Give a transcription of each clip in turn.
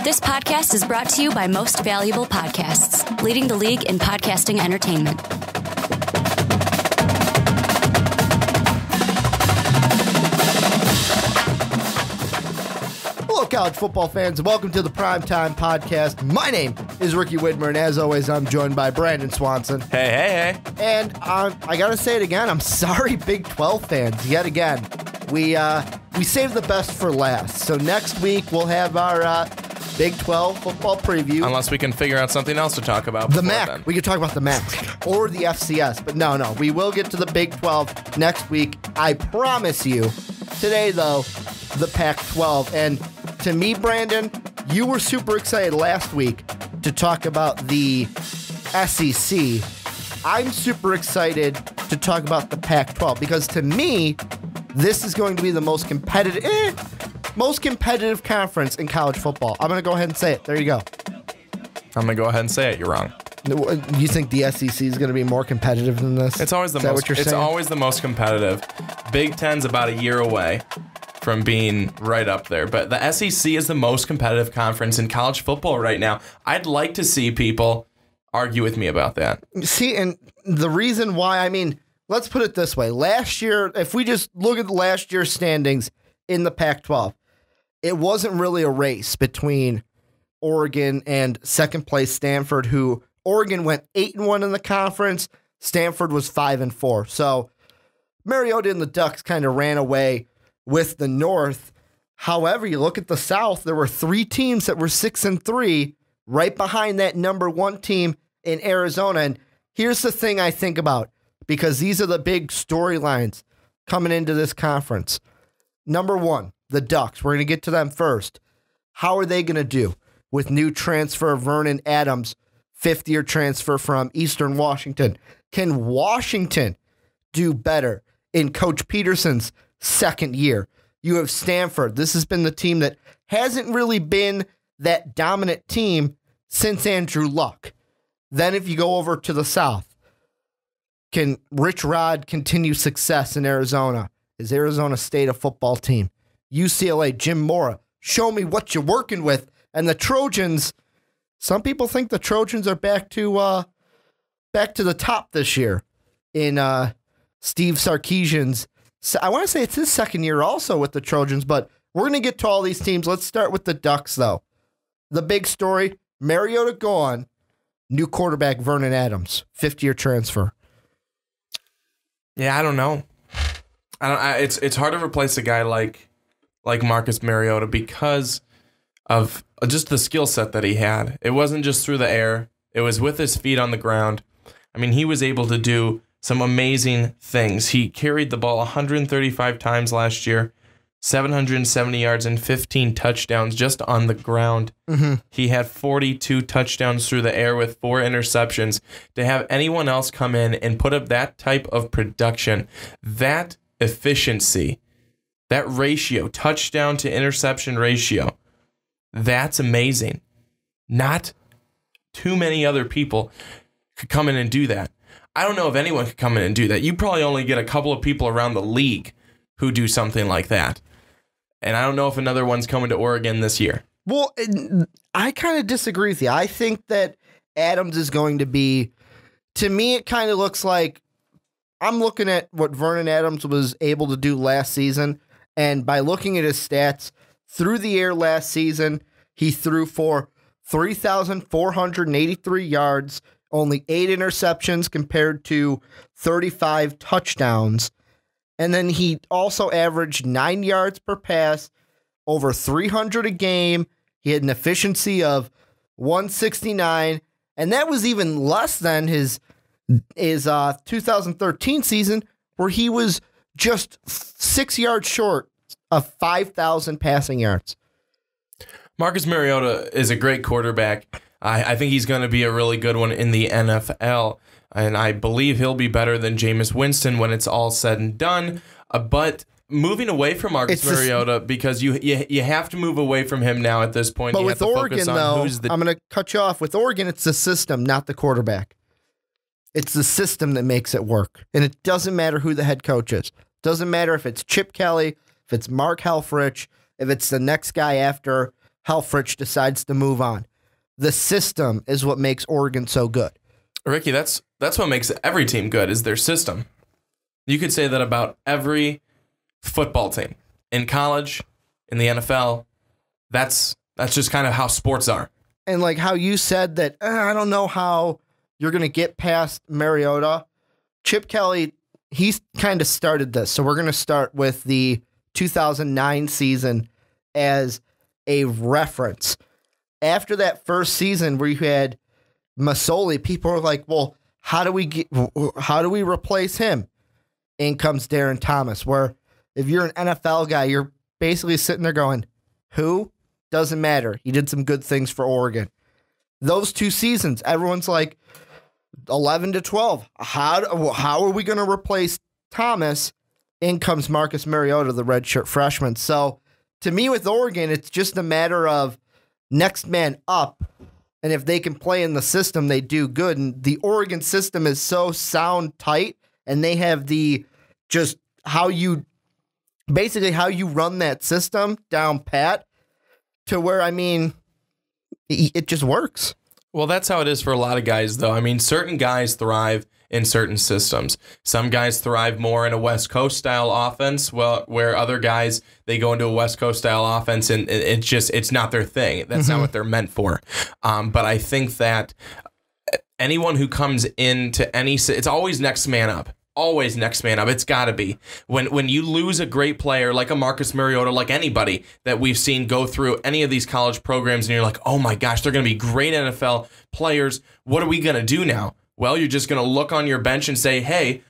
This podcast is brought to you by Most Valuable Podcasts, leading the league in podcasting entertainment. Hello, college football fans, and welcome to the Primetime Podcast. My name is Ricky Widmer, and as always, I'm joined by Brandon Swanson. Hey. And I gotta say it again, I'm sorry, Big 12 fans, yet again. We saved the best for last. So next week, we'll have our Big 12 football preview. Unless we can figure out something else to talk about. The MAC. Then. We could talk about the MAC or the FCS. But no. We will get to the Big 12 next week. I promise you. Today, though, the Pac-12. And to me, Brandon, you were super excited last week to talk about the SEC. I'm super excited to talk about the Pac-12 because to me, this is going to be the most competitive conference in college football. I'm going to go ahead and say it. There you go. I'm going to go ahead and say it. You're wrong. You think the SEC is going to be more competitive than this? It's always the most. It's always the most competitive. Big Ten's about a year away from being right up there, but the SEC is the most competitive conference in college football right now. I'd like to see people argue with me about that. See, and the reason why, I mean, let's put it this way. Last year, if we just look at last year's standings in the Pac-12, it wasn't really a race between Oregon and second place Stanford, who Oregon went 8-1 in the conference. Stanford was 5-4. So Mariota and the Ducks kind of ran away with the North. However, you look at the South, there were 3 teams that were 6-3 right behind that number 1 team in Arizona. And here's the thing I think about, because these are the big storylines coming into this conference. Number 1, the Ducks. We're going to get to them first. How are they going to do with new transfer Vernon Adams, fifth-year transfer from Eastern Washington? Can Washington do better in Coach Peterson's second year? You have Stanford. This has been the team that hasn't really been that dominant team since Andrew Luck. Then if you go over to the South, can Rich Rod continue success in Arizona? Is Arizona State a football team? UCLA, Jim Mora, show me what you're working with. And the Trojans, some people think the Trojans are back to the top this year in Steve Sarkisian's. I want to say it's his second year also with the Trojans, but we're going to get to all these teams. Let's start with the Ducks, though. The big story, Mariota gone, new quarterback Vernon Adams, fifth-year transfer. Yeah, I don't know. It's hard to replace a guy like Marcus Mariota because of just the skill set that he had. It wasn't just through the air. It was with his feet on the ground. I mean, he was able to do some amazing things. He carried the ball 135 times last year, 770 yards and 15 touchdowns just on the ground. Mm-hmm. He had 42 touchdowns through the air with 4 interceptions. To have anyone else come in and put up that type of production, that efficiency, that ratio, touchdown to interception ratio, that's amazing. Not too many other people could come in and do that. I don't know if anyone could come in and do that. You probably only get a couple of people around the league who do something like that. And I don't know if another one's coming to Oregon this year. Well, I kind of disagree with you. I think that Adams is going to be, to me, it kind of looks like, I'm looking at what Vernon Adams was able to do last season, and by looking at his stats, through the air last season, he threw for 3,483 yards, only 8 interceptions compared to 35 touchdowns. And then he also averaged 9 yards per pass, over 300 a game. He had an efficiency of 169, and that was even less than his 2013 season, where he was just 6 yards short of 5,000 passing yards. Marcus Mariota is a great quarterback. I think he's going to be a really good one in the NFL, and I believe he'll be better than Jameis Winston when it's all said and done. But moving away from Marcus Mariota, because you have to move away from him now at this point. But you with have to Oregon, though, I'm going to cut you off. With Oregon, it's the system, not the quarterback. It's the system that makes it work. And it doesn't matter who the head coach is. It doesn't matter if it's Chip Kelly, if it's Mark Helfrich, if it's the next guy after Helfrich decides to move on. The system is what makes Oregon so good. Ricky, that's what makes every team good is their system. You could say that about every football team in college, in the NFL. That's just kind of how sports are. And like how you said that, I don't know how you're going to get past Mariota. Chip Kelly, he's kind of started this. So we're going to start with the 2009 season as a reference. After that first season where you had Masoli, people are like, well, how do we replace him? In comes Darren Thomas, where if you're an NFL guy, you're basically sitting there going, who? Doesn't matter. He did some good things for Oregon. Those 2 seasons, everyone's like 11-12. How are we going to replace Thomas? In comes Marcus Mariota, the redshirt freshman. So to me with Oregon, it's just a matter of next man up. And if they can play in the system, they do good. And the Oregon system is so sound tight, and they have just how you run that system down pat to where, I mean, it just works. Well, that's how it is for a lot of guys, though. I mean, certain guys thrive in certain systems. Some guys thrive more in a West Coast style offense, where other guys, they go into a West Coast style offense and it's not their thing. That's not what they're meant for. But I think that anyone who comes into it's always next man up. Always next man up. It's got to be. When you lose a great player like a Marcus Mariota, like anybody that we've seen go through any of these college programs, and you're like, oh my gosh, they're going to be great NFL players. What are we going to do now? Well, you're just going to look on your bench and say, hey,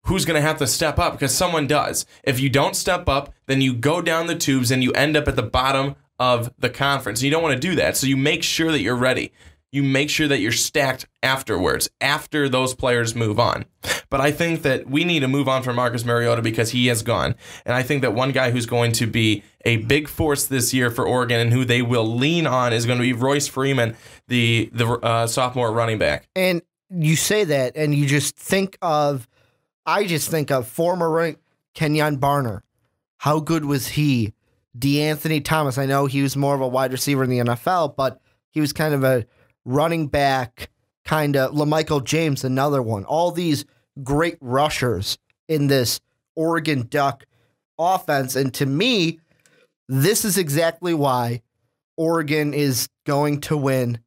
who's going to have to step up? Because someone does. If you don't step up, then you go down the tubes and you end up at the bottom of the conference. You don't want to do that. So you make sure that you're ready. You make sure that you're stacked afterwards, after those players move on. But I think that we need to move on from Marcus Mariota because he is gone. And I think that one guy who's going to be a big force this year for Oregon and who they will lean on is going to be Royce Freeman, the sophomore running back. And you say that, and you just think of, I just think of former Kenyon Barner. How good was he? DeAnthony Thomas. I know he was more of a wide receiver in the NFL, but he was kind of a running back, kind of. LaMichael James, another one. All these great rushers in this Oregon Duck offense. And to me, this is exactly why Oregon is going to win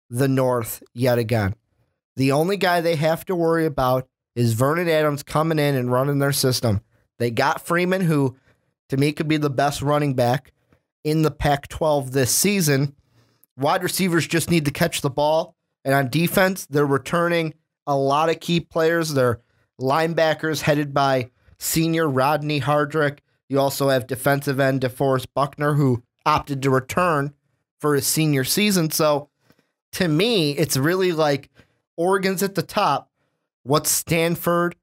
the North yet again. The only guy they have to worry about is Vernon Adams coming in and running their system. They got Freeman, who to me could be the best running back in the Pac-12 this season. Wide receivers just need to catch the ball. And on defense, they're returning a lot of key players. They're linebackers headed by senior Rodney Hardrick. You also have defensive end DeForest Buckner, who opted to return for his senior season. So to me, it's really like Oregon's at the top. What's Stanford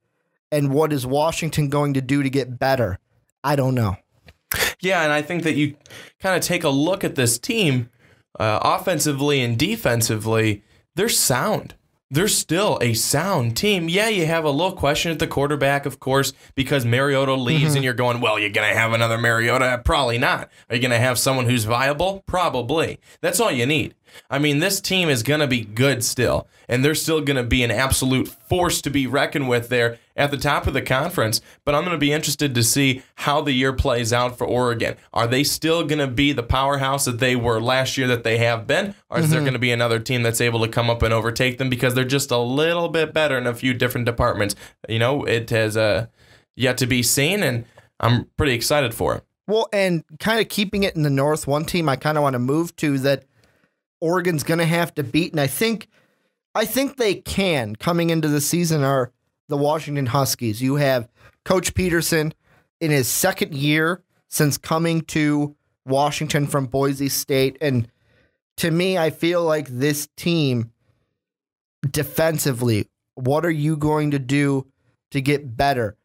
and what is Washington going to do to get better? I don't know. Yeah, and I think that you kind of take a look at this team, offensively and defensively, they're sound. They're still a sound team. Yeah, you have a little question at the quarterback, of course, because Mariota leaves and you're going, well, you're going to have another Mariota? Probably not. Are you going to have someone who's viable? Probably. That's all you need. I mean, this team is going to be good still, and they're still going to be an absolute force to be reckoned with there at the top of the conference. But I'm going to be interested to see how the year plays out for Oregon. Are they still going to be the powerhouse that they were last year that they have been? Or is there going to be another team that's able to come up and overtake them because they're just a little bit better in a few different departments? You know, it has yet to be seen, and I'm pretty excited for it. Well, and kind of keeping it in the North, one team I kind of want to move to that Oregon's going to have to beat, and I think they can coming into the season, are the Washington Huskies. You have Coach Peterson in his second year since coming to Washington from Boise State, and to me, I feel like this team defensively, what are you going to do to get better?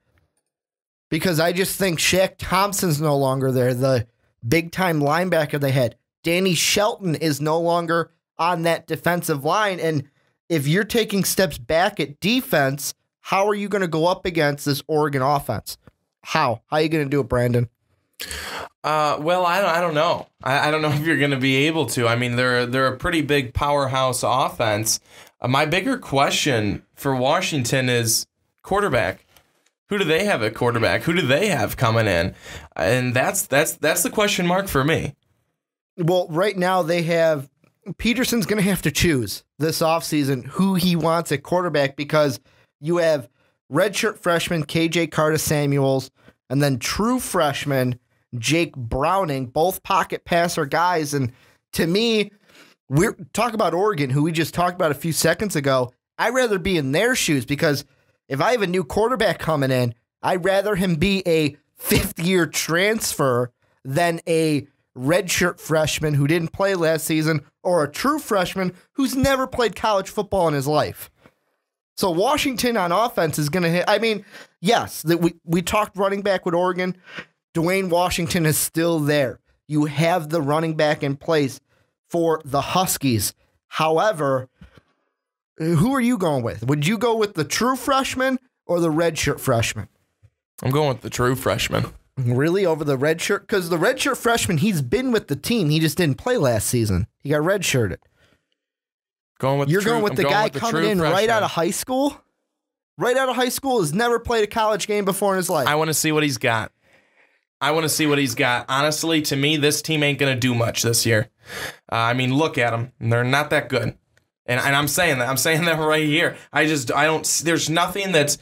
Because I just think Shaq Thompson's no longer there, the big-time linebacker they had. Danny Shelton is no longer on that defensive line. And if you're taking steps back at defense, how are you going to go up against this Oregon offense? How are you going to do it, Brandon? Well, I don't know. I don't know if you're going to be able to. I mean, they're a pretty big powerhouse offense. My bigger question for Washington is quarterback. Who do they have at quarterback? Who do they have coming in? And that's the question mark for me. Well, right now they have Peterson's going to have to choose this offseason who he wants at quarterback because you have redshirt freshman KJ Carter-Samuels and then true freshman Jake Browning, both pocket passer guys. And to me, we're talking about Oregon, who we just talked about a few seconds ago. I'd rather be in their shoes because if I have a new quarterback coming in, I'd rather him be a fifth-year transfer than a redshirt freshman who didn't play last season or a true freshman who's never played college football in his life. So Washington on offense is going to hit. I mean, yes, we talked running back with Oregon. Dwayne Washington is still there. You have the running back in place for the Huskies. However, who are you going with? Would you go with the true freshman or the redshirt freshman? I'm going with the true freshman. Really? Over the redshirt? Because the redshirt freshman, he's been with the team. He just didn't play last season. He got redshirted. Going with the guy coming in right out of high school? Right out of high school, has never played a college game before in his life. I want to see what he's got. Honestly, to me, this team ain't going to do much this year. I mean, look at them. They're not that good. And I'm saying that. I'm saying that right here. I don't, there's nothing that's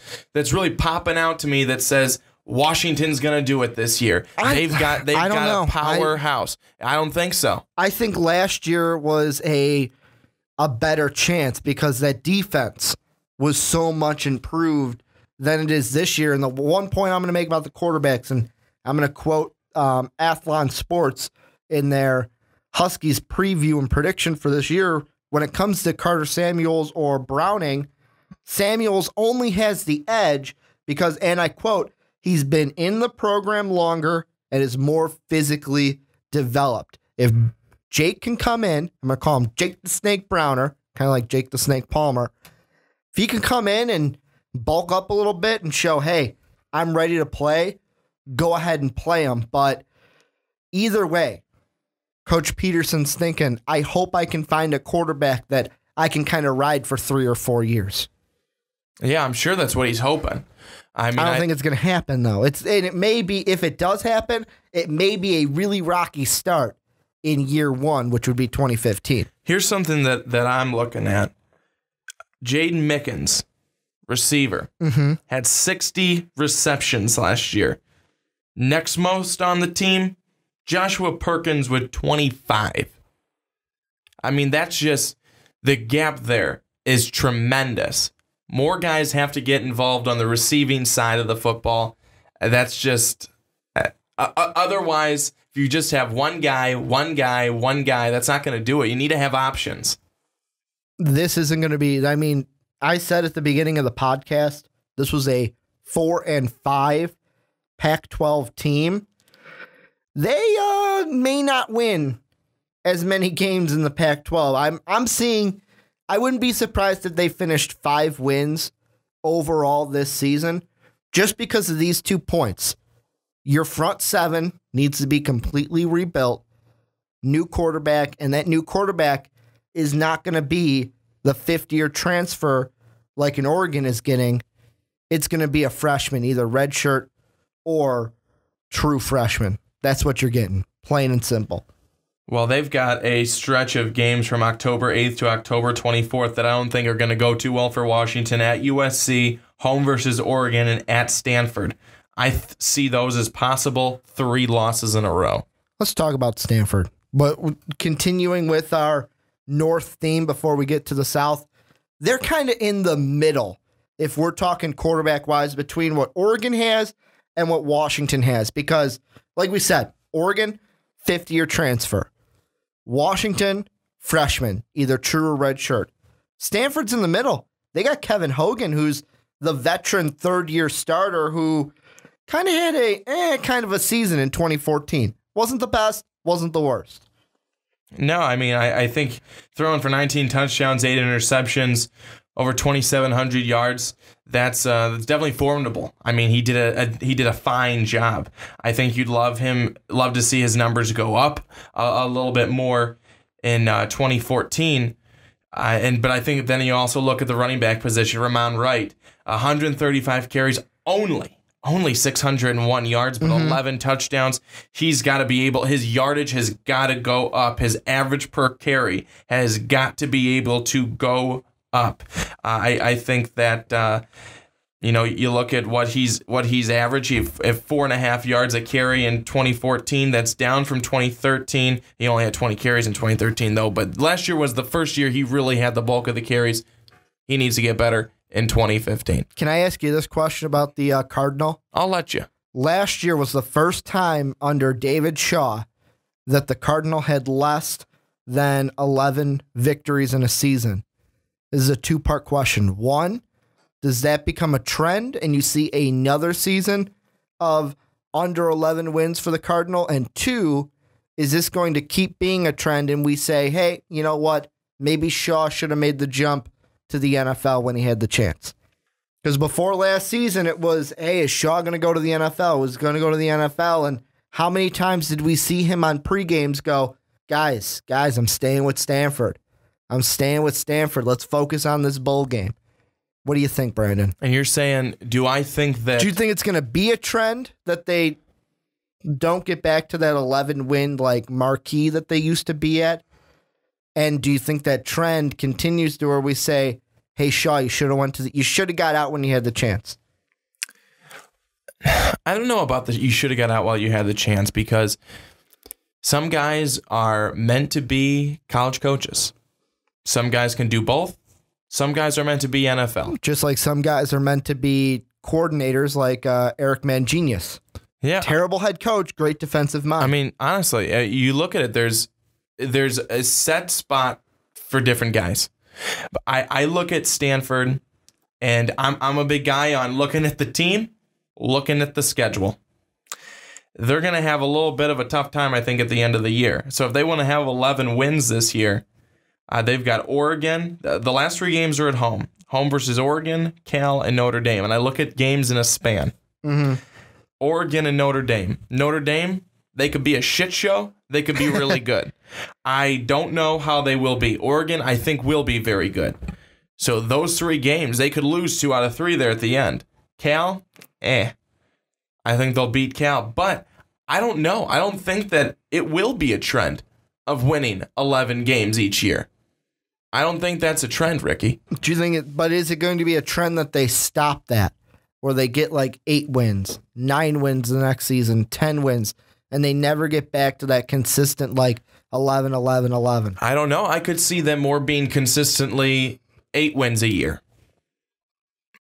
really popping out to me that says Washington's going to do it this year. They've got a powerhouse. I don't think so. I think last year was a better chance because that defense was so much improved than it is this year. And the one point I'm going to make about the quarterbacks, and I'm going to quote Athlon Sports in their Huskies preview and prediction for this year. When it comes to Carter-Samuels or Browning, Samuels only has the edge because, and I quote, he's been in the program longer and is more physically developed. If Jake can come in, I'm going to call him Jake the Snake Browner, kind of like Jake the Snake Palmer. If he can come in and bulk up a little bit and show, hey, I'm ready to play, go ahead and play him. But either way, Coach Peterson's thinking, I hope I can find a quarterback that I can kind of ride for 3 or 4 years. Yeah, I'm sure that's what he's hoping. I don't think it's going to happen, though. It may be, if it does happen, it may be a really rocky start in year one, which would be 2015. Here's something that I'm looking at. Jaden Mickens, receiver, had 60 receptions last year. Next most on the team, Joshua Perkins with 25. I mean, that's just, the gap there is tremendous. More guys have to get involved on the receiving side of the football. That's just, otherwise, if you just have one guy, that's not going to do it. You need to have options. This isn't going to be, I mean, I said at the beginning of the podcast, this was a 4-5 Pac-12 team. They may not win as many games in the Pac-12. I'm seeing, I wouldn't be surprised if they finished 5 wins overall this season just because of these 2 points. Your front 7 needs to be completely rebuilt, new quarterback, and that new quarterback is not going to be the 5th-year transfer like an Oregon is getting. It's going to be a freshman, either redshirt or true freshman. That's what you're getting, plain and simple. Well, they've got a stretch of games from October 8th to October 24th that I don't think are going to go too well for Washington. At USC, home versus Oregon, and at Stanford. I see those as possible 3 losses in a row. Let's talk about Stanford. But continuing with our North theme before we get to the South, they're kind of in the middle, if we're talking quarterback-wise, between what Oregon has and what Washington has. Because, like we said, Oregon, 5th-year transfer. Washington, freshman, either true or red shirt. Stanford's in the middle. They got Kevin Hogan, who's the veteran 3rd-year starter who kind of had a season in 2014. Wasn't the best, wasn't the worst. No, I mean, I think throwing for 19 touchdowns, 8 interceptions, over 2,700 yards. That's definitely formidable. I mean, he did a fine job. I think you'd love to see his numbers go up a little bit more in 2014. But I think then you also look at the running back position. Ramon Wright, 135 carries only 601 yards, but 11 touchdowns. He's got to be able, his yardage has got to go up. His average per carry has got to be able to go up. I think that, you look at what he's averaged. He had 4.5 yards a carry in 2014. That's down from 2013. He only had 20 carries in 2013, though. But last year was the first year he really had the bulk of the carries. He needs to get better in 2015. Can I ask you this question about the Cardinal? I'll let you. Last year was the first time under David Shaw that the Cardinal had less than 11 victories in a season. This is a two-part question. One, does that become a trend and you see another season of under 11 wins for the Cardinal? And two, is this going to keep being a trend and we say, hey, you know what? Maybe Shaw should have made the jump to the NFL when he had the chance. Because before last season, it was, hey, is Shaw going to go to the NFL? Was going to go to the NFL? And how many times did we see him on pregames go, guys, I'm staying with Stanford. I'm staying with Stanford. Let's focus on this bowl game. What do you think, Brandon? And you're saying, do you think it's going to be a trend that they don't get back to that 11-win like marquee that they used to be at? And do you think that trend continues to where we say, hey, Shaw, you should have got out when you had the chance? I don't know about you should have got out while you had the chance, because some guys are meant to be college coaches. Some guys can do both. Some guys are meant to be NFL. Just like some guys are meant to be coordinators like Eric Mangenius. Yeah. Terrible head coach, great defensive mind. I mean, honestly, you look at it, there's a set spot for different guys. But I look at Stanford, and I'm a big guy on looking at the team, looking at the schedule. They're going to have a little bit of a tough time, I think, at the end of the year. So if they want to have 11 wins this year, they've got Oregon. The last 3 games are at home. Home versus Oregon, Cal, and Notre Dame. And I look at games in a span. Mm-hmm. Oregon and Notre Dame. Notre Dame, they could be a shit show. They could be really good. I don't know how they will be. Oregon, I think, will be very good. So those 3 games, they could lose 2 out of 3 there at the end. Cal, I think they'll beat Cal. But I don't know. I don't think that it will be a trend of winning 11 games each year. I don't think that's a trend, Ricky. Do you think but is it going to be a trend that they stop that? Where they get like 8 wins, 9 wins the next season, 10 wins, and they never get back to that consistent like 11, 11, 11. I don't know. I could see them more being consistently 8 wins a year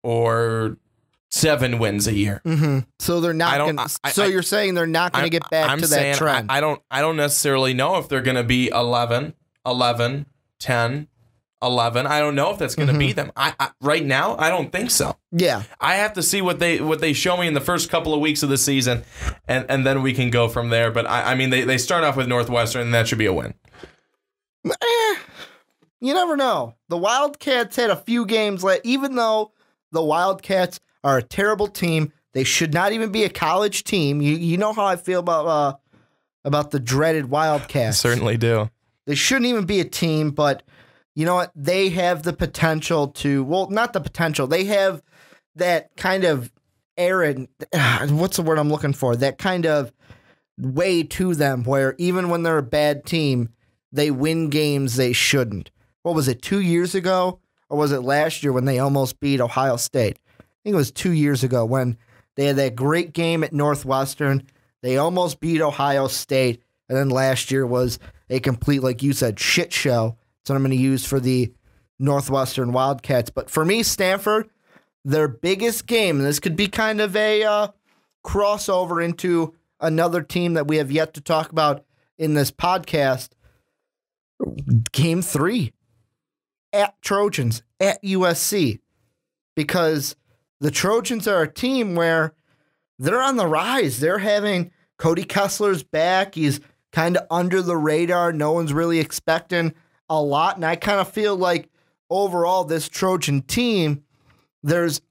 or 7 wins a year. Mm-hmm. So they're not going to. So you're saying they're not going to get back to that trend? I don't necessarily know if they're going to be 11, 10, 11. I don't know if that's going to be them. I right now, I don't think so. Yeah. I have to see what they show me in the first couple of weeks of the season, and then we can go from there. But I mean, they start off with Northwestern, and that should be a win. You never know. The Wildcats had a few games even though the Wildcats are a terrible team, they should not even be a college team. You know how I feel about the dreaded Wildcats. I certainly do. They shouldn't even be a team, but you know what? They have the potential to, well, not the potential. They have that kind of what's the word I'm looking for? That kind of way to them where even when they're a bad team, they win games they shouldn't. What was it, 2 years ago? Or was it last year when they almost beat Ohio State? I think it was 2 years ago when they had that great game at Northwestern. They almost beat Ohio State. And then last year was a complete, like you said, shit show. That's what I'm going to use for the Northwestern Wildcats. But for me, Stanford, their biggest game, and this could be kind of a crossover into another team that we have yet to talk about in this podcast, Game 3 at Trojans, at USC. Because the Trojans are a team where they're on the rise. They're having Cody Kessler's back. He's kind of under the radar. No one's really expecting a lot. And I kind of feel like overall, this Trojan team, there's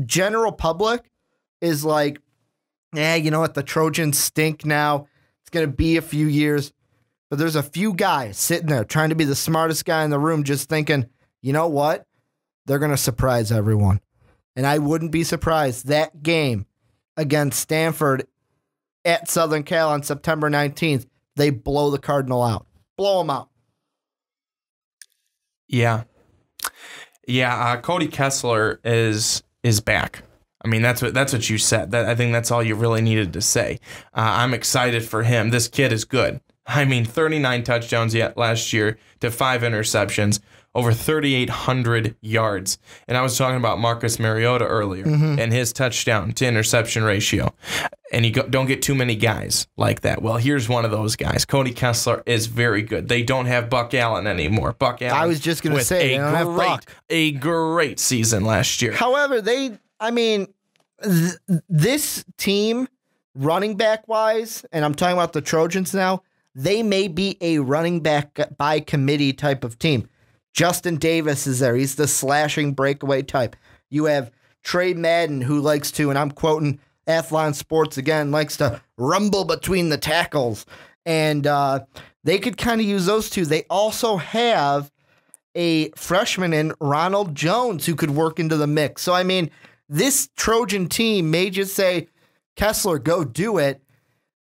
general public is like, yeah, you know what? The Trojans stink now. It's going to be a few years. But there's a few guys sitting there trying to be the smartest guy in the room, just thinking, you know what? They're going to surprise everyone. And I wouldn't be surprised that game against Stanford at Southern Cal on September 19th, they blow the Cardinal out. Blow them out. Yeah. Yeah, Cody Kessler is back. I mean, that's what you said. I think that's all you really needed to say. I'm excited for him. This kid is good. I mean, 39 touchdowns last year to 5 interceptions, over 3,800 yards. And I was talking about Marcus Mariota earlier and his touchdown to interception ratio. And you don't get too many guys like that. Well, here's one of those guys. Cody Kessler is very good. They don't have Buck Allen anymore. Buck Allen. I was just going to say, they don't have Buck. A great season last year. However, this team, running back wise, and I'm talking about the Trojans now, they may be a running back by committee type of team. Justin Davis is there. He's the slashing breakaway type. You have Trey Madden, who likes to, and I'm quoting Athlon Sports again, likes to rumble between the tackles. And they could kind of use those two. They also have a freshman in Ronald Jones who could work into the mix. So, I mean, this Trojan team may just say, Kessler, go do it.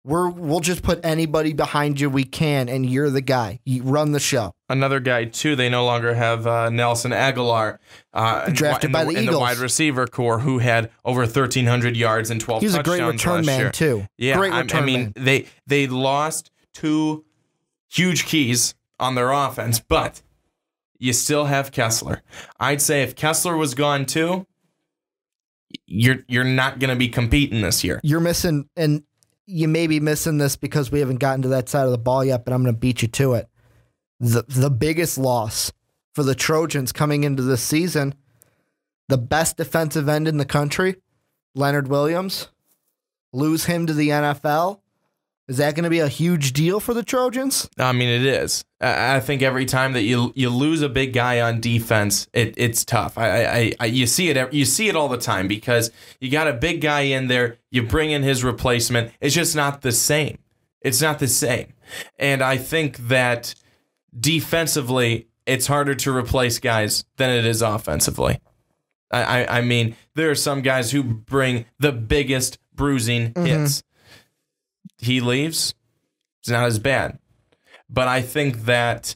We'll just put anybody behind you we can, and you're the guy. You run the show. Another guy, too, they no longer have Nelson Aguilar. Drafted by the Eagles. In the wide receiver core, who had over 1,300 yards and 12 touchdowns last year. He's a great return man, too. Yeah, great return man. They lost 2 huge keys on their offense, but you still have Kessler. I'd say if Kessler was gone, too, you're not going to be competing this year. You're missing, and you may be missing this because we haven't gotten to that side of the ball yet, but I'm going to beat you to it. The biggest loss for the Trojans coming into this season, the best defensive end in the country, Leonard Williams, lose him to the NFL. Is that going to be a huge deal for the Trojans? I mean, it is. I think every time that you lose a big guy on defense, it's tough. You see it all the time because you got a big guy in there, you bring in his replacement. It's just not the same. It's not the same. And I think that defensively, it's harder to replace guys than it is offensively. I mean, there are some guys who bring the biggest bruising hits. He leaves, it's not as bad. But I think that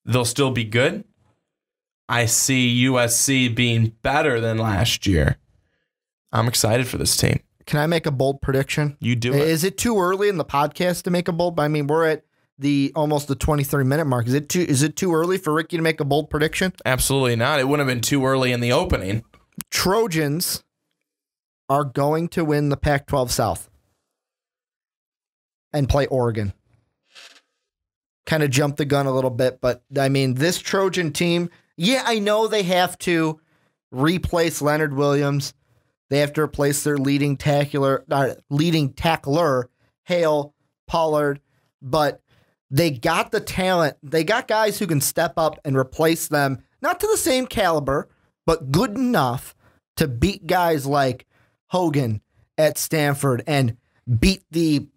they'll still be good. I see USC being better than last year. I'm excited for this team. Can I make a bold prediction? You do it. Is it too early in the podcast to make a bold? I mean, we're at almost the 23-minute mark. Is it too early for Ricky to make a bold prediction? Absolutely not. It wouldn't have been too early in the opening. Trojans are going to win the Pac-12 South and play Oregon. Kind of jumped the gun a little bit, but I mean, this Trojan team, yeah, I know they have to replace Leonard Williams. They have to replace their leading tackler, Hale Pollard, but they got the talent. They got guys who can step up and replace them, not to the same caliber, but good enough to beat guys like Hogan at Stanford and beat the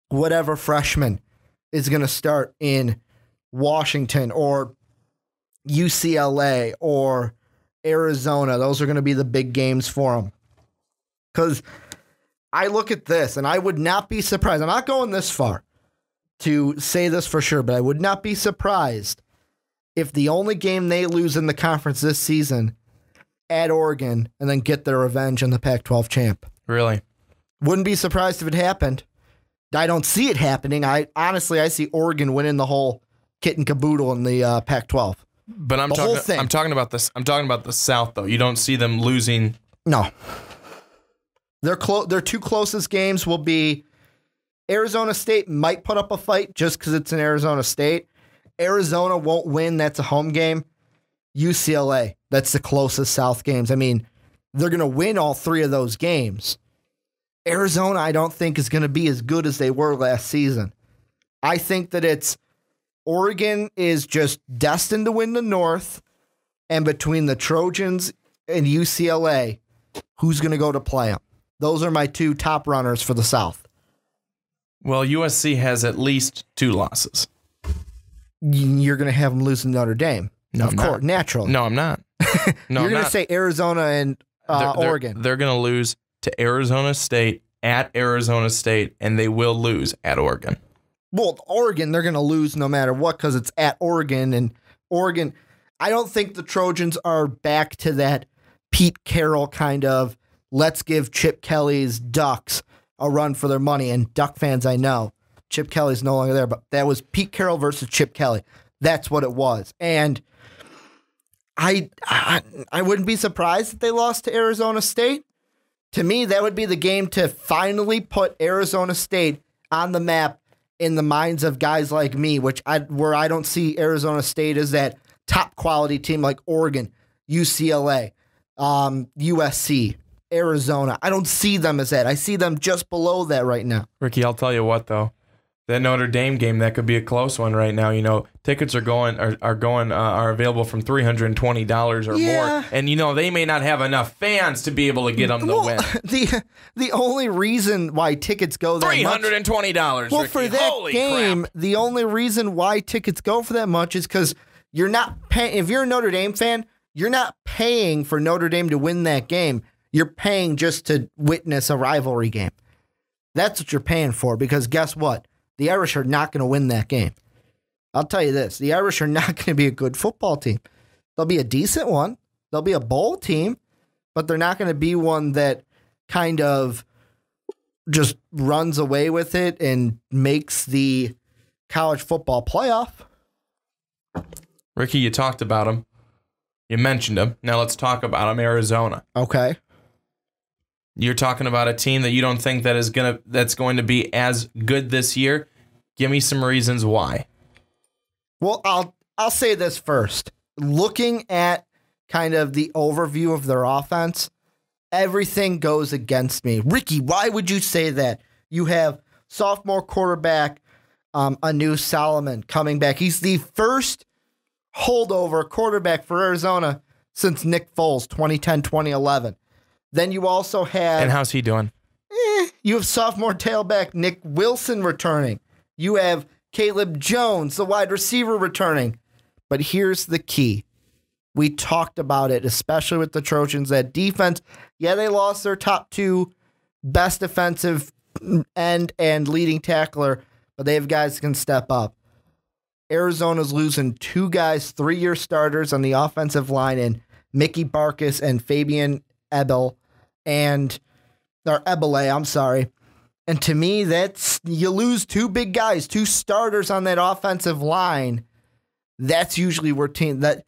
whatever freshman is going to start in Washington or UCLA or Arizona. Those are going to be the big games for them. Because I look at this and I would not be surprised. I'm not going this far to say this for sure, but I would not be surprised if the only game they lose in the conference this season at Oregon and then get their revenge on the Pac-12 champ. Really? Wouldn't be surprised if it happened. I don't see it happening. I see Oregon winning the whole kit and caboodle in the Pac-12. But I'm talking about this. I'm talking about the South, though. You don't see them losing. No. Their 2 closest games will be Arizona State might put up a fight just because it's in Arizona State. Arizona won't win. That's a home game. UCLA, that's the closest South games. I mean, they're going to win all 3 of those games. Arizona, I don't think, is going to be as good as they were last season. I think that Oregon is just destined to win the North, And between the Trojans and UCLA, who's going to go to play them? Those are my two top runners for the South. Well, USC has at least 2 losses. You're going to have them losing Notre Dame. No, of course, naturally. No, I'm not. No, You're going to say Arizona and Oregon. They're going to lose to Arizona State at Arizona State, and they will lose at Oregon. Well, Oregon, they're going to lose no matter what because it's at Oregon. And Oregon, I don't think the Trojans are back to that Pete Carroll kind of let's give Chip Kelly's Ducks a run for their money. And Duck fans, I know, Chip Kelly's no longer there, but that was Pete Carroll versus Chip Kelly. That's what it was. And I wouldn't be surprised if they lost to Arizona State. To me, that would be the game to finally put Arizona State on the map in the minds of guys like me, where I don't see Arizona State as that top quality team like Oregon, UCLA, USC, Arizona. I don't see them as that. I see them just below that right now. Ricky, I'll tell you what though, that Notre Dame game, that could be a close one right now. You know, tickets are available from $320 or more, and you know they may not have enough fans to be able to get them to win. The only reason why tickets go that $320. Well, Ricky. for that Holy game, crap. the only reason why tickets go for that much is because you're not paying. If you're a Notre Dame fan, you're not paying for Notre Dame to win that game. You're paying just to witness a rivalry game. That's what you're paying for, because guess what? The Irish are not going to win that game. I'll tell you this. The Irish are not going to be a good football team. They'll be a decent one. They'll be a bowl team, but they're not going to be one that kind of just runs away with it and makes the college football playoff. Ricky, you talked about them. You mentioned them. Now let's talk about them. Arizona. Okay. You're talking about a team that you don't think that's going to be as good this year. Give me some reasons why. Well, I'll say this first. Looking at kind of the overview of their offense, everything goes against me. Ricky, why would you say that? You have sophomore quarterback Anu Solomon coming back. He's the first holdover quarterback for Arizona since Nick Foles, 2010-2011. Then you also have... And how's he doing? You have sophomore tailback Nick Wilson returning. You have Caleb Jones, the wide receiver, returning. But here's the key. We talked about it, especially with the Trojans. That defense, yeah, they lost their top 2 best defensive end and leading tackler, but they have guys that can step up. Arizona's losing 2 guys, 3-year starters on the offensive line, and Mickey Barkus and Fabian Ebele. And to me, that's, you lose 2 big guys, 2 starters on that offensive line. That's usually where then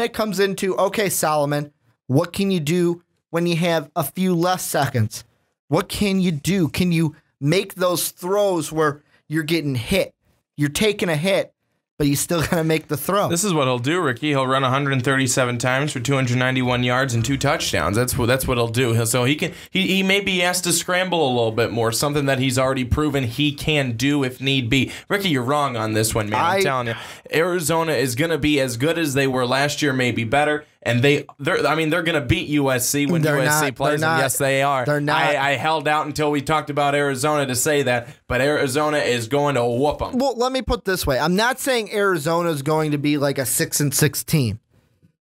it comes into, okay, Solomon, what can you do when you have a few less seconds? What can you do? Can you make those throws where you're getting hit? You're taking a hit, but you still got to make the throw. This is what he'll do, Ricky. He'll run 137 times for 291 yards and 2 touchdowns. That's what he'll do. So he may be asked to scramble a little bit more, something that he's already proven he can do if need be. Ricky, you're wrong on this one, man. I'm telling you. Arizona is going to be as good as they were last year, maybe better. And they're going to beat USC when USC plays them. Yes, they are. They're not. I held out until we talked about Arizona to say that, but Arizona is going to whoop them. Well, let me put it this way. I'm not saying Arizona is going to be like a 6-6 team,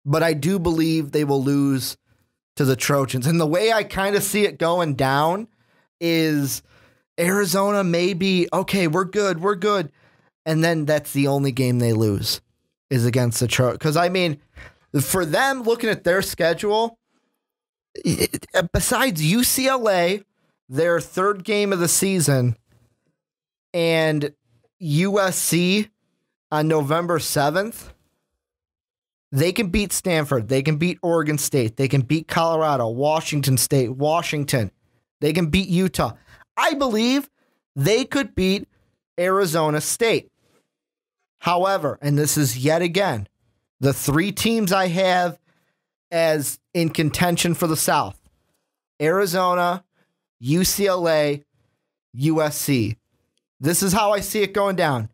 but I do believe they will lose to the Trojans. And the way I kind of see it going down is Arizona may be, okay, we're good. And then that's the only game they lose is against the Trojans. Because, I mean, for them, looking at their schedule, besides UCLA, their 3rd game of the season, and USC on November 7th, they can beat Stanford. They can beat Oregon State. They can beat Colorado, Washington State, Washington. They can beat Utah. I believe they could beat Arizona State. However, and this is yet again, the 3 teams I have as in contention for the South: Arizona, UCLA, USC. This is how I see it going down.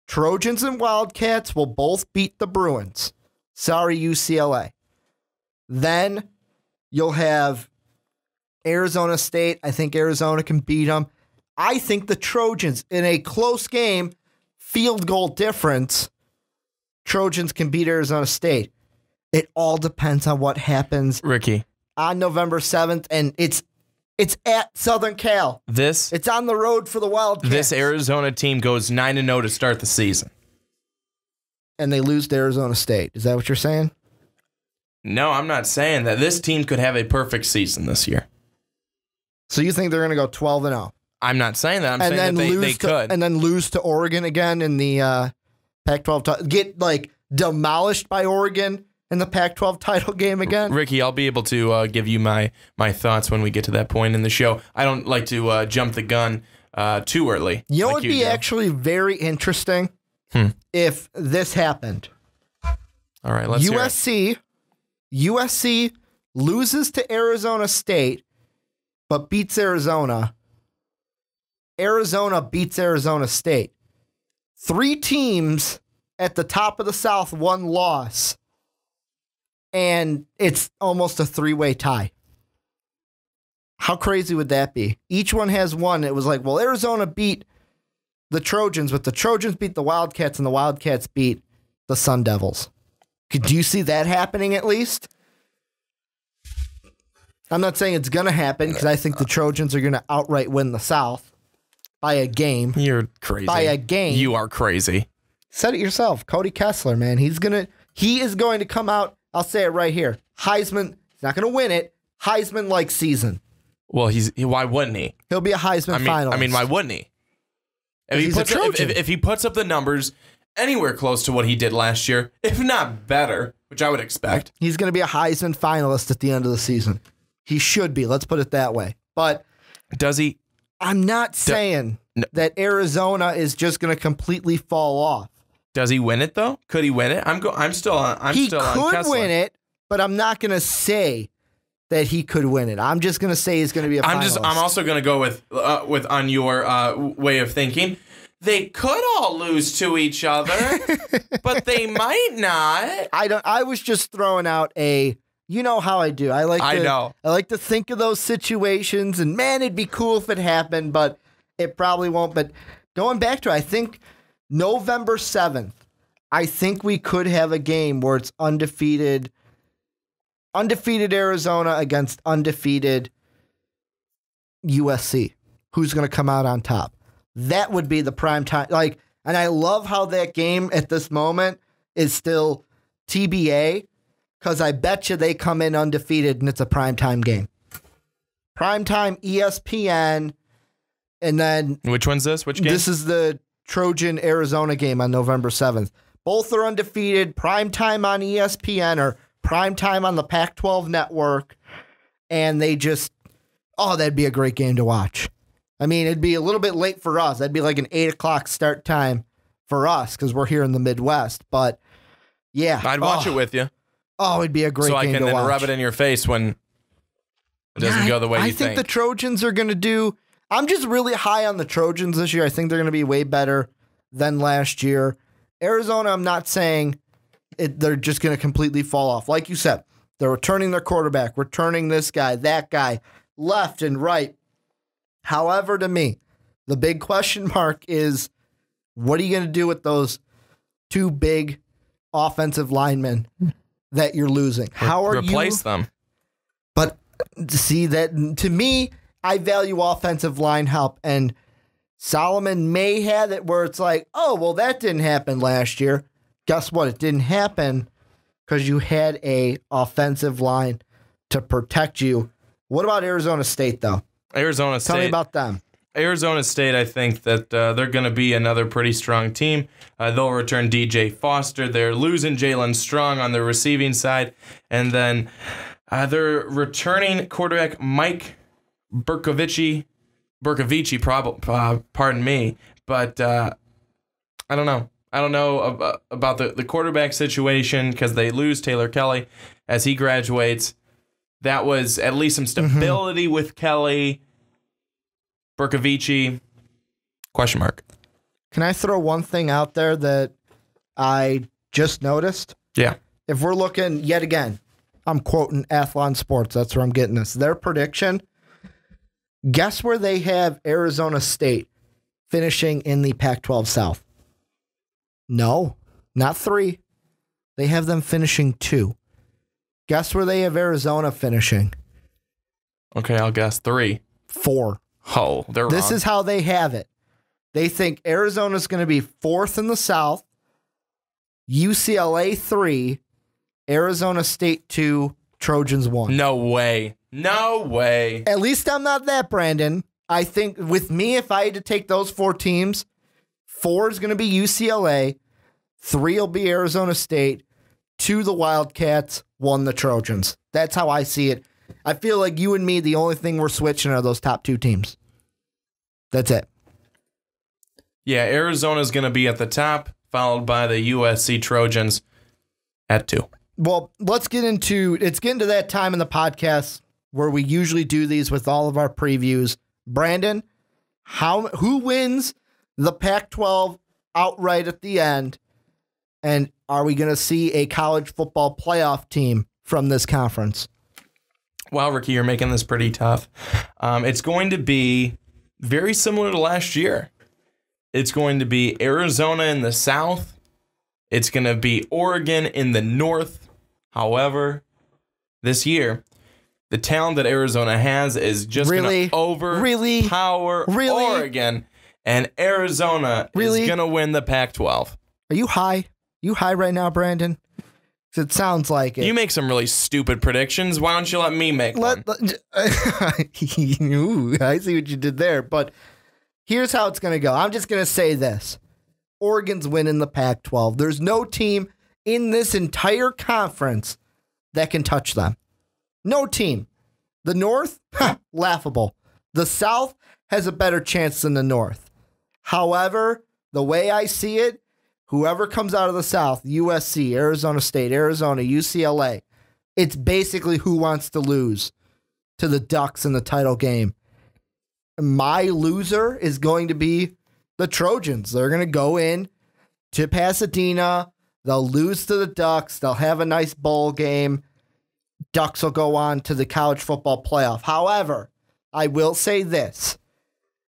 Trojans and Wildcats will both beat the Bruins. Sorry, UCLA. Then you'll have Arizona State. I think Arizona can beat them. I think the Trojans, in a close game, field goal difference, Trojans can beat Arizona State. It all depends on what happens, Ricky, on November 7th, and it's at Southern Cal. It's on the road for the Wildcats. This Arizona team goes 9-0 to start the season. And they lose to Arizona State. Is that what you're saying? No, I'm not saying that. This team could have a perfect season this year. So you think they're going to go 12-0? I'm not saying that. I'm saying that they could. And then lose to Oregon again in the Pac-12. Get, demolished by Oregon in the Pac-12 title game again? Ricky, I'll be able to give you my thoughts when we get to that point in the show. I don't like to jump the gun too early. You know what would be actually very interesting if this happened? All right, let's hear it. USC loses to Arizona State, but beats Arizona. Arizona beats Arizona State. 3 teams at the top of the South, 1 loss. And it's almost a 3-way tie. How crazy would that be? Each one has 1. It was like, well, Arizona beat the Trojans, but the Trojans beat the Wildcats, and the Wildcats beat the Sun Devils. Do you see that happening at least? I'm not saying it's going to happen because I think the Trojans are going to outright win the South by a game. You're crazy. By a game. You are crazy. Said it yourself. Cody Kessler, man. He is going to come out. I'll say it right here. Heisman, he's not going to win it. Heisman-like season. Well, why wouldn't he? He'll be a Heisman finalist. I mean, why wouldn't he? If he puts up the numbers anywhere close to what he did last year, if not better, which I would expect, he's going to be a Heisman finalist at the end of the season. He should be. Let's put it that way. But does he? I'm not saying that Arizona is just going to completely fall off. Does he win it though? Could he win it? I'm still on Kessler. He could win it, but I'm not going to say that he could win it. I'm just going to say he's going to be a finalist. I'm also going to go with on your way of thinking. They could all lose to each other, but they might not. I was just throwing out you know how I do. I like to think of those situations, and man, it'd be cool if it happened, but it probably won't. But going back to it, I think November 7th, I think we could have a game where it's undefeated Arizona against undefeated USC. Who's going to come out on top? That would be the prime time. And I love how that game at this moment is still TBA, because I bet you they come in undefeated and it's a primetime game. Primetime ESPN, and then... Which one's this? Which game? This is the Trojan-Arizona game on November 7th. Both are undefeated. Primetime on ESPN or primetime on the Pac-12 network. And they just... Oh, that'd be a great game to watch. I mean, it'd be a little bit late for us. That'd be like an 8 o'clock start time for us because we're here in the Midwest. But, yeah. I'd watch it with you. Oh, it'd be a great game to watch. So I can then rub it in your face when it doesn't go the way you think. I think the Trojans are going to do... I'm just really high on the Trojans this year. I think they're going to be way better than last year. Arizona, I'm not saying they're just going to completely fall off. Like you said, they're returning their quarterback, returning this guy, that guy, left and right. However, to me, the big question mark is, what are you going to do with those 2 big offensive linemen that you're losing? How are replace them? But see, that to me, I value offensive line help, and Solomon may have it where it's like, oh, well, that didn't happen last year. Guess what? It didn't happen because you had a offensive line to protect you. What about Arizona State, though? Arizona State. Tell me about them. Arizona State, I think that they're going to be another pretty strong team. They'll return DJ Foster. They're losing Jalen Strong on the receiving side. And then they're returning quarterback Mike Berkovici, pardon me. But I don't know. I don't know about the quarterback situation because they lose Taylor Kelly as he graduates. That was at least some stability with Kelly. Berkovici, question mark. Can I throw one thing out there that I just noticed? Yeah. if we're looking yet again, I'm quoting Athlon Sports. That's where I'm getting this. Their prediction, guess where they have Arizona State finishing in the Pac-12 South? No, not 3. They have them finishing 2. Guess where they have Arizona finishing? Okay, I'll guess 3. 4. Oh, they're wrong. This is how they have it. They think Arizona's going to be 4th in the South, UCLA 3, Arizona State 2, Trojans 1. No way. No way. At least I'm not that, Brandon. I think with me, if I had to take those 4 teams, 4 is going to be UCLA, 3 will be Arizona State, 2 the Wildcats, 1 the Trojans. That's how I see it. I feel like you and me, the only thing we're switching are those top 2 teams. That's it. Yeah, Arizona's going to be at the top, followed by the USC Trojans at 2. Well, it's getting to that time in the podcast where we usually do these with all of our previews. Brandon, who wins the Pac-12 outright at the end? And are we going to see a college football playoff team from this conference? Wow, Ricky, you're making this pretty tough. It's going to be very similar to last year. It's going to be Arizona in the South. It's going to be Oregon in the North. However, this year, the talent that Arizona has is just going to overpower Oregon, and Arizona is going to win the Pac-12. Are you high? You high right now, Brandon? It sounds like it. You make some really stupid predictions. Why don't you let me make one? Ooh, I see what you did there, but here's how it's going to go. I'm just going to say this. Oregon's winning the Pac-12. There's no team in this entire conference that can touch them. No team. The North, laughable. The South has a better chance than the North. However, the way I see it, whoever comes out of the South, USC, Arizona State, Arizona, UCLA, it's basically who wants to lose to the Ducks in the title game. My loser is going to be the Trojans. They're going to go in to Pasadena. They'll lose to the Ducks. They'll have a nice bowl game. Ducks will go on to the college football playoff. However, I will say this.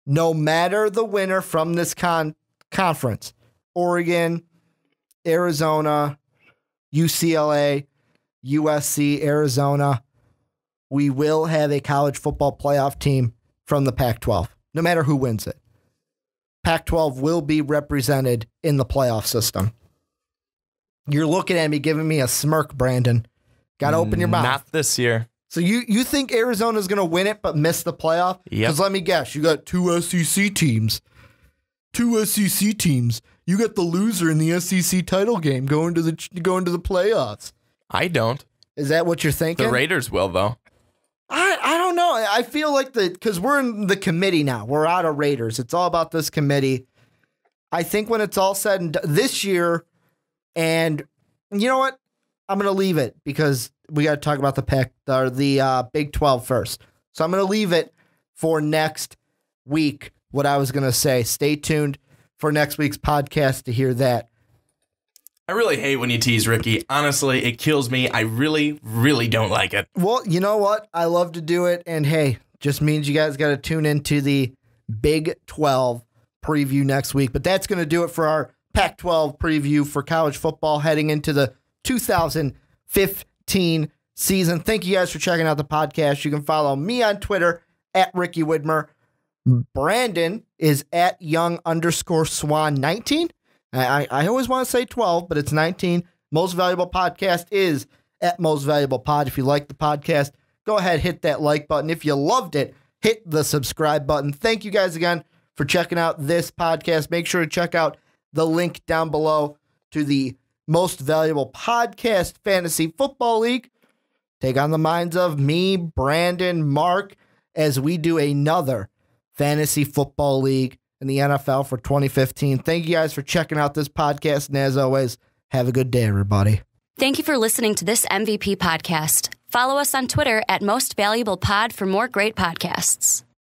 No matter the winner from this conference, Oregon, Arizona, UCLA, USC, Arizona, we will have a college football playoff team from the Pac-12, no matter who wins it. Pac-12 will be represented in the playoff system. You're looking at me, giving me a smirk, Brandon. Got to open your mouth. Not this year. So you think Arizona's going to win it but miss the playoff? Yep. Because let me guess, you got 2 SEC teams. 2 SEC teams. You got the loser in the SEC title game going to the playoffs. I don't. Is that what you're thinking? The Raiders will, though. I don't know. I feel like because we're in the committee now. We're out of Raiders. It's all about this committee. I think when it's all said and done this year, and you know what? I'm going to leave it because we got to talk about the Big 12 first. So I'm going to leave it for next week. What I was going to say. Stay tuned for next week's podcast to hear that. I really hate when you tease Ricky. Honestly, it kills me. I really, really don't like it. Well, you know what? I love to do it. And hey, just means you guys got to tune into the Big 12 preview next week. But that's going to do it for our Pac-12 preview for college football heading into the 2015 season. Thank you guys for checking out the podcast. You can follow me on Twitter at Ricky Widmer. Brandon is at young_swan19. I always want to say 12, but it's 19. Most Valuable Podcast is at Most Valuable Pod. If you like the podcast, go ahead, hit that like button. If you loved it, hit the subscribe button. Thank you guys again for checking out this podcast. Make sure to check out the link down below to the Most Valuable Podcast Fantasy Football League. Take on the minds of me, Brandon, Mark, as we do another Fantasy Football League in the NFL for 2015. Thank you guys for checking out this podcast. And as always, have a good day, everybody. Thank you for listening to this MVP podcast. Follow us on Twitter at Most Valuable Pod for more great podcasts.